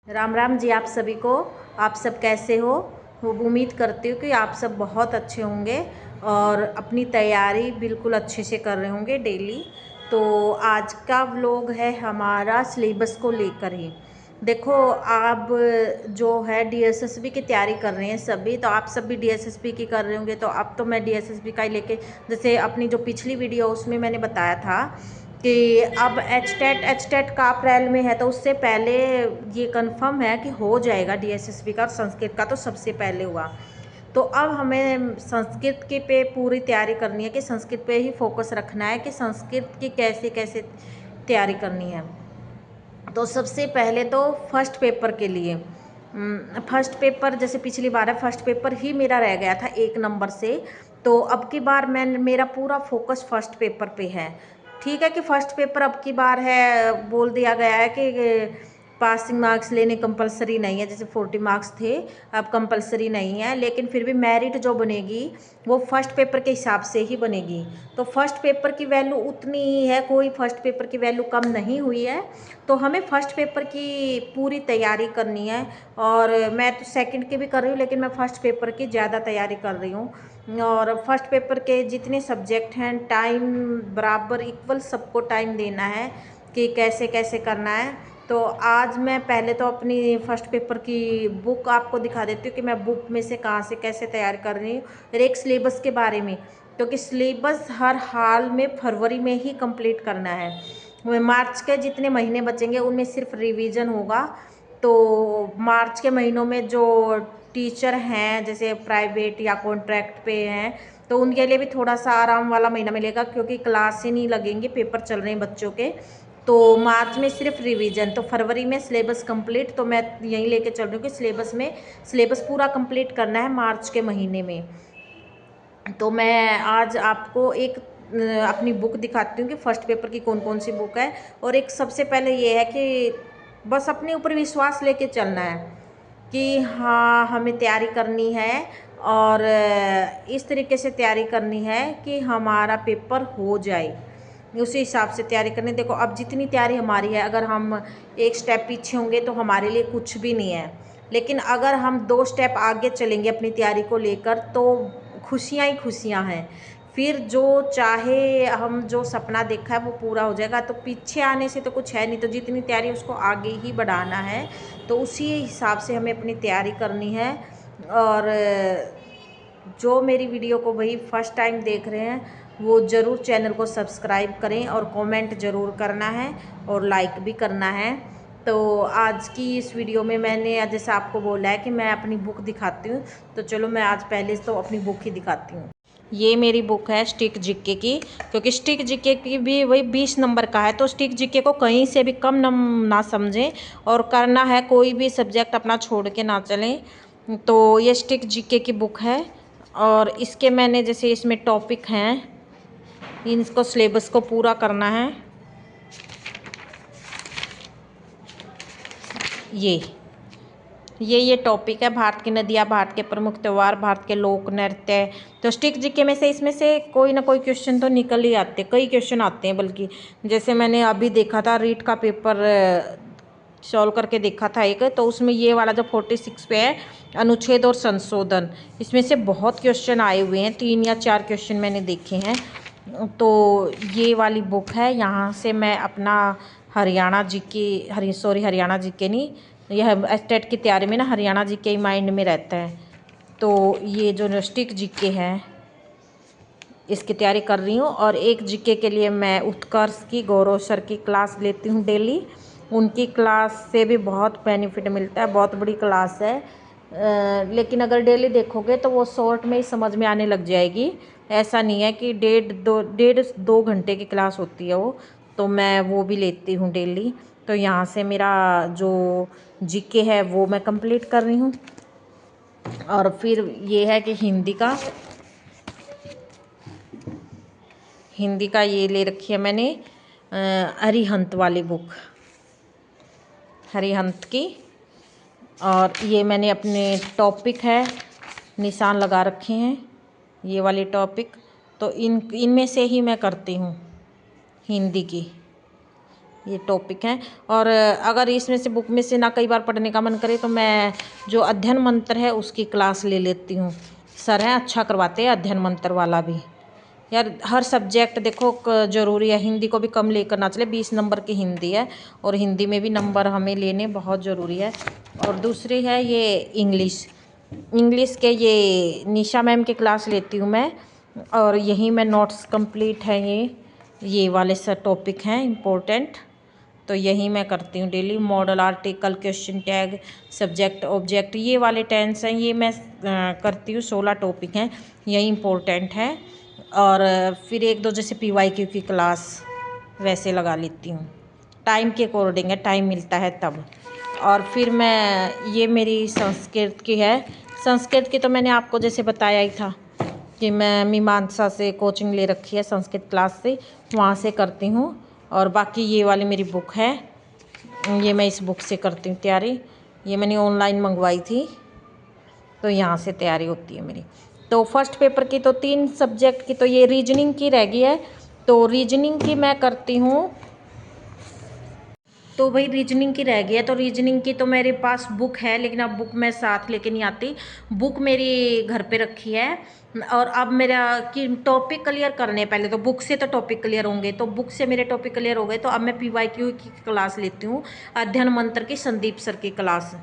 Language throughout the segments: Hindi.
राम राम जी आप सभी को। आप सब कैसे हो? वो उम्मीद करती हूँ कि आप सब बहुत अच्छे होंगे और अपनी तैयारी बिल्कुल अच्छे से कर रहे होंगे डेली। तो आज का व्लॉग है हमारा सिलेबस को लेकर ही। देखो, आप जो है डीएसएसबी की तैयारी कर रहे हैं सभी, तो आप सब भी डीएसएसबी की कर रहे होंगे। तो अब तो मैं डीएसएसबी का ही लेके, जैसे अपनी जो पिछली वीडियो उसमें मैंने बताया था कि अब एच टेट का अप्रैल में है, तो उससे पहले ये कंफर्म है कि हो जाएगा डीएसएसबी का। संस्कृत का तो सबसे पहले हुआ। तो अब हमें संस्कृत की पे पूरी तैयारी करनी है कि संस्कृत पे ही फोकस रखना है कि संस्कृत की कैसे कैसे तैयारी करनी है। तो सबसे पहले तो फर्स्ट पेपर के लिए फर्स्ट पेपर जैसे पिछली बार है, फर्स्ट पेपर ही मेरा रह गया था 1 नंबर से। तो अब की बार मेरा पूरा फोकस फर्स्ट पेपर पे है। ठीक है कि फर्स्ट पेपर अब की बार है, बोल दिया गया है कि पासिंग मार्क्स लेने कंपलसरी नहीं है, जैसे 40 मार्क्स थे अब कंपलसरी नहीं है, लेकिन फिर भी मेरिट जो बनेगी वो फर्स्ट पेपर के हिसाब से ही बनेगी। तो फर्स्ट पेपर की वैल्यू उतनी ही है, कोई फर्स्ट पेपर की वैल्यू कम नहीं हुई है। तो हमें फर्स्ट पेपर की पूरी तैयारी करनी है। और मैं तो सेकंड की भी कर रही हूँ, लेकिन मैं फर्स्ट पेपर की ज़्यादा तैयारी कर रही हूँ। और फर्स्ट पेपर के जितने सब्जेक्ट हैं टाइम बराबर इक्वल सबको टाइम देना है कि कैसे कैसे करना है। तो आज मैं पहले तो अपनी फर्स्ट पेपर की बुक आपको दिखा देती हूँ कि मैं बुक में से कहाँ से कैसे तैयार कर रही हूँ, और एक सिलेबस के बारे में, क्योंकि सिलेबस हर हाल में फरवरी में ही कंप्लीट करना है। मार्च के जितने महीने बचेंगे उनमें सिर्फ रिवीजन होगा। तो मार्च के महीनों में जो टीचर हैं जैसे प्राइवेट या कॉन्ट्रैक्ट पे हैं, तो उनके लिए भी थोड़ा सा आराम वाला महीना मिलेगा, क्योंकि क्लास ही नहीं लगेंगे, पेपर चल रहे हैं बच्चों के। तो मार्च में सिर्फ रिवीजन, तो फरवरी में सिलेबस कंप्लीट। तो मैं यहीं लेके चल रही हूँ कि सिलेबस पूरा कंप्लीट करना है मार्च के महीने में। तो मैं आज आपको एक अपनी बुक दिखाती हूँ कि फर्स्ट पेपर की कौन कौन सी बुक है। और एक सबसे पहले ये है कि बस अपने ऊपर विश्वास लेके चलना है कि हाँ हमें तैयारी करनी है, और इस तरीके से तैयारी करनी है कि हमारा पेपर हो जाए, उसी हिसाब से तैयारी करनी। देखो, अब जितनी तैयारी हमारी है, अगर हम एक स्टेप पीछे होंगे तो हमारे लिए कुछ भी नहीं है, लेकिन अगर हम 2 स्टेप आगे चलेंगे अपनी तैयारी को लेकर तो खुशियाँ ही खुशियाँ हैं। फिर जो चाहे हम जो सपना देखा है वो पूरा हो जाएगा। तो पीछे आने से तो कुछ है नहीं, तो जितनी तैयारी उसको आगे ही बढ़ाना है। तो उसी हिसाब से हमें अपनी तैयारी करनी है। और जो मेरी वीडियो को वही फर्स्ट टाइम देख रहे हैं वो ज़रूर चैनल को सब्सक्राइब करें, और कमेंट ज़रूर करना है और लाइक भी करना है। तो आज की इस वीडियो में मैंने जैसे आपको बोला है कि मैं अपनी बुक दिखाती हूँ, तो चलो मैं आज पहले तो अपनी बुक ही दिखाती हूँ। ये मेरी बुक है स्टिक जीके की, क्योंकि स्टिक जीके की भी वही 20 नंबर का है, तो स्टिक जीके को कहीं से भी कम ना समझें, और करना है कोई भी सब्जेक्ट अपना छोड़ के ना चलें। तो ये स्टिक जीके की बुक है, और इसके मैंने जैसे इसमें टॉपिक हैं, इनको सिलेबस को पूरा करना है। ये टॉपिक है भारत की नदियाँ, भारत के प्रमुख त्यौहार, भारत के लोक नृत्य। तो स्टिक जीके में से इसमें से कोई ना कोई क्वेश्चन तो निकल ही आते, कई क्वेश्चन आते हैं बल्कि। जैसे मैंने अभी देखा था रीट का पेपर सॉल्व करके देखा था एक, तो उसमें ये वाला जो 46 पे है अनुच्छेद और संशोधन, इसमें से बहुत क्वेश्चन आए हुए हैं, 3 या 4 क्वेश्चन मैंने देखे हैं। तो ये वाली बुक है, यहाँ से मैं अपना हरियाणा जीके नहीं, यह स्टेट की तैयारी में ना हरियाणा जीके ही माइंड में रहता है। तो ये जो स्टिक जीके है इसकी तैयारी कर रही हूँ। और एक जीके के लिए मैं उत्कर्ष की, गौरव सर की क्लास लेती हूँ डेली। उनकी क्लास से भी बहुत बेनिफिट मिलता है, बहुत बड़ी क्लास है। लेकिन अगर डेली देखोगे तो वो शॉर्ट में ही समझ में आने लग जाएगी। ऐसा नहीं है कि डेढ़ दो घंटे की क्लास होती है वो, तो मैं वो भी लेती हूँ डेली। तो यहाँ से मेरा जो जीके है वो मैं कंप्लीट कर रही हूँ। और फिर ये है कि हिंदी का ये ले रखी है मैंने अरिहंत वाली बुक, हरिहंत की। और ये मैंने अपने टॉपिक है निशान लगा रखे हैं, ये वाले टॉपिक। तो इनमें से ही मैं करती हूँ हिंदी की। ये टॉपिक हैं। और अगर इसमें से बुक में से ना कई बार पढ़ने का मन करे तो मैं जो अध्ययन मंत्र है उसकी क्लास ले लेती हूँ। सर हैं अच्छा करवाते हैं अध्ययन मंत्र वाला भी। यार हर सब्जेक्ट देखो ज़रूरी है, हिंदी को भी कम लेकर ना चले। 20 नंबर की हिंदी है और हिंदी में भी नंबर हमें लेने बहुत ज़रूरी है। और दूसरी है ये इंग्लिश के ये निशा मैम की क्लास लेती हूँ मैं, और यही मैं नोट्स कंप्लीट है ये वाले सब टॉपिक हैं इम्पोर्टेंट, तो यही मैं करती हूँ daily. Model article, question tag, subject object, ये वाले टेंस हैं, ये मैं करती हूँ। 16 टॉपिक हैं, यही इम्पोर्टेंट है। और फिर एक दो जैसे PYQ की क्लास वैसे लगा लेती हूँ, टाइम के अकॉर्डिंग है, टाइम मिलता है तब। और फिर मैं ये मेरी संस्कृत की है। संस्कृत की तो मैंने आपको जैसे बताया ही था कि मैं मीमांसा से कोचिंग ले रखी है, संस्कृत क्लास से, वहाँ से करती हूँ। और बाकी ये वाली मेरी बुक है, ये मैं इस बुक से करती हूँ तैयारी। ये मैंने ऑनलाइन मंगवाई थी, तो यहाँ से तैयारी होती है मेरी। तो फर्स्ट पेपर की तो 3 सब्जेक्ट की तो ये रीजनिंग की रह गई है, तो रीजनिंग की मैं करती हूँ। तो भाई रीजनिंग की रह गई है, तो रीजनिंग की तो मेरे पास बुक है, लेकिन अब बुक मैं साथ लेके नहीं आती। बुक मेरी घर पे रखी है। और अब मेरा कि टॉपिक क्लियर करने पहले तो बुक से तो टॉपिक क्लियर होंगे, तो बुक से मेरे टॉपिक क्लियर हो गए, तो अब मैं PYQ की क्लास लेती हूँ, अध्ययन मंत्र की, संदीप सर की क्लास।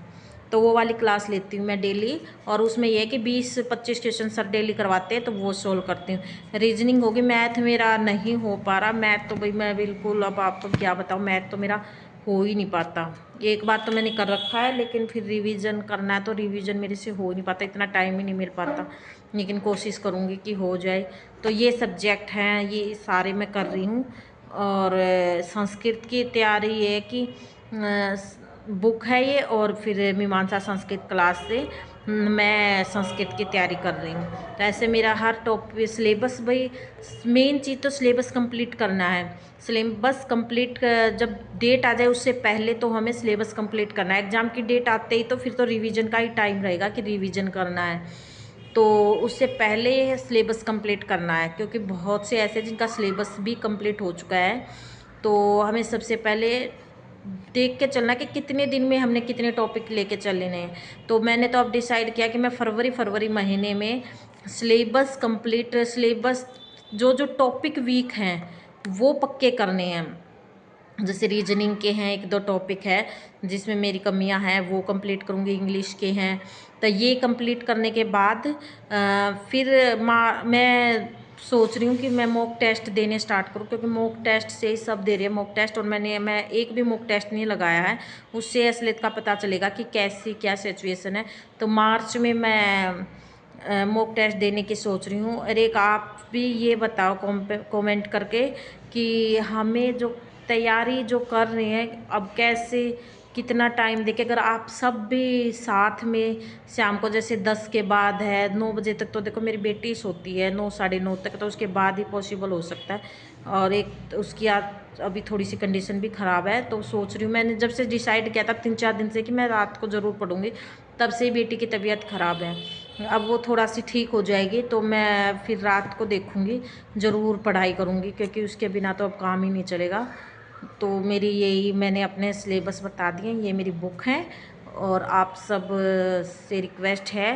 तो वो वाली क्लास लेती हूँ मैं डेली। और उसमें यह है कि 20-25 क्वेश्चन सर डेली करवाते हैं, तो वो सोल्व करती हूँ। रीजनिंग होगी, मैथ मेरा नहीं हो पा रहा। मैथ तो भाई मैं बिल्कुल, अब आपको क्या बताऊँ, मैथ तो मेरा हो ही नहीं पाता। एक बार तो मैंने कर रखा है, लेकिन फिर रिवीजन करना है, तो रिवीजन मेरे से हो नहीं पाता, इतना टाइम ही नहीं मिल पाता। लेकिन कोशिश करूँगी कि हो जाए। तो ये सब्जेक्ट हैं, ये सारे मैं कर रही हूँ। और संस्कृत की तैयारी है कि बुक है ये, और फिर मीमांसा संस्कृत क्लास से मैं संस्कृत की तैयारी कर रही हूँ। तो ऐसे मेरा हर टॉपिक सिलेबस, भाई मेन चीज़ तो सिलेबस कंप्लीट करना है। सिलेबस कंप्लीट जब डेट आ जाए उससे पहले तो हमें सिलेबस कंप्लीट करना है। एग्ज़ाम की डेट आते ही तो फिर तो रिवीजन का ही टाइम रहेगा कि रिवीजन करना है, तो उससे पहले सिलेबस कंप्लीट करना है। क्योंकि बहुत से ऐसे जिनका सिलेबस भी कंप्लीट हो चुका है, तो हमें सबसे पहले देख के चलना कि कितने दिन में हमने कितने टॉपिक लेके चलने हैं। तो मैंने तो अब डिसाइड किया कि मैं फरवरी महीने में सिलेबस कंप्लीट, सिलेबस जो टॉपिक वीक हैं वो पक्के करने हैं। जैसे रीजनिंग के हैं 1-2 टॉपिक है जिसमें मेरी कमियां हैं, वो कंप्लीट करूँगी। इंग्लिश के हैं, तो ये कंप्लीट करने के बाद फिर मैं सोच रही हूँ कि मैं मॉक टेस्ट देने स्टार्ट करूँ, क्योंकि मॉक टेस्ट से ही सब दे रहे हैं मॉक टेस्ट। और मैं एक भी मॉक टेस्ट नहीं लगाया है, उससे असलियत का पता चलेगा कि कैसी क्या सिचुएशन है। तो मार्च में मैं मॉक टेस्ट देने की सोच रही हूँ। और एक आप भी ये बताओ कमेंट करके कि हमें जो तैयारी जो कर रहे हैं अब कैसे, कितना टाइम देके, अगर आप सब भी साथ में शाम को जैसे 10 के बाद है, 9 बजे तक तो देखो मेरी बेटी सोती है, 9 साढ़े 9 तक, तो उसके बाद ही पॉसिबल हो सकता है। और एक उसकी अभी थोड़ी सी कंडीशन भी ख़राब है, तो सोच रही हूँ, मैंने जब से डिसाइड किया था 3-4 दिन से कि मैं रात को ज़रूर पढ़ूँगी, तब से ही बेटी की तबीयत ख़राब है। अब वो थोड़ा सी ठीक हो जाएगी तो मैं फिर रात को देखूँगी, ज़रूर पढ़ाई करूँगी, क्योंकि उसके बिना तो अब काम ही नहीं चलेगा। तो मेरी यही मैंने अपने सिलेबस बता दिए, ये मेरी बुक है। और आप सब से रिक्वेस्ट है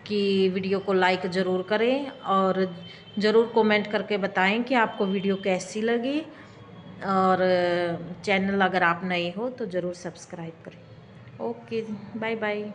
कि वीडियो को लाइक ज़रूर करें, और ज़रूर कमेंट करके बताएं कि आपको वीडियो कैसी लगी। और चैनल अगर आप नए हो तो ज़रूर सब्सक्राइब करें। Okay, bye bye.